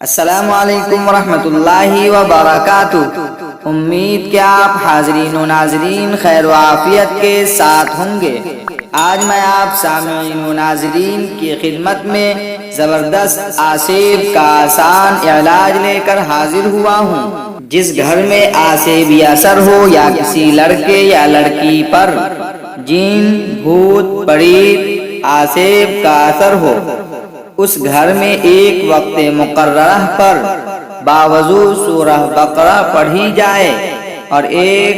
السلام علیکم ورحمۃ اللہ وبرکاتہ۔ امید کہ آپ حاضرین و ناظرین خیر و عافیت کے ساتھ ہوں گے۔ آج میں آپ سامعین و ناظرین کی خدمت میں زبردست آسیب کا آسان علاج لے کر حاضر ہوا ہوں۔ جس گھر میں آسیبی اثر ہو یا کسی لڑکے یا لڑکی پر جن، بھوت، پریت، آسیب کا اثر ہو، اس گھر میں ایک وقت مقررہ پر باوضو سورہ بقرہ پڑھی جائے اور ایک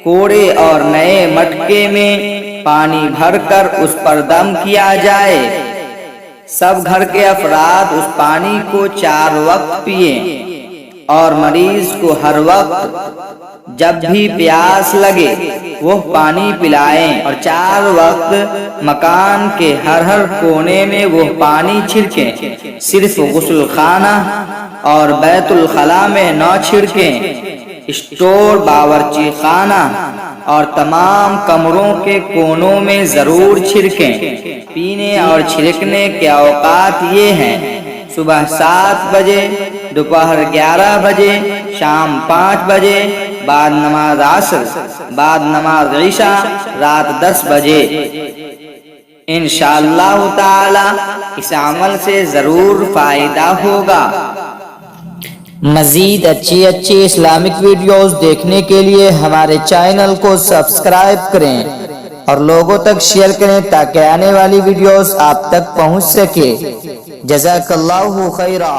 کوڑے اور نئے مٹکے میں پانی بھر کر اس پر دم کیا جائے۔ سب گھر کے افراد اس پانی کو 4 وقت پئیں اور مریض کو ہر وقت جب بھی پیاس لگے وہ پانی پلائیں اور 4 وقت مکان کے ہر کونے میں وہ پانی چھڑکیں۔ صرف غسل خانہ اور بیت الخلاء میں نہ چھڑکیں، اسٹور، باورچی خانہ اور تمام کمروں کے کونوں میں ضرور چھڑکیں۔ پینے اور چھڑکنے کے اوقات یہ ہیں: صبح 7 بجے، دوپہر 11 بجے، شام 5 بجے، بعد نماز عصر، بعد نماز عشاء، رات 10 بجے۔ انشاءاللہ تعالی اس عمل سے ضرور فائدہ ہوگا۔ مزید اچھی اسلامک ویڈیوز دیکھنے کے لیے ہمارے چینل کو سبسکرائب کریں اور لوگوں تک شیئر کریں تاکہ آنے والی ویڈیوز آپ تک پہنچ سکے۔ جزاک اللہ خیرا۔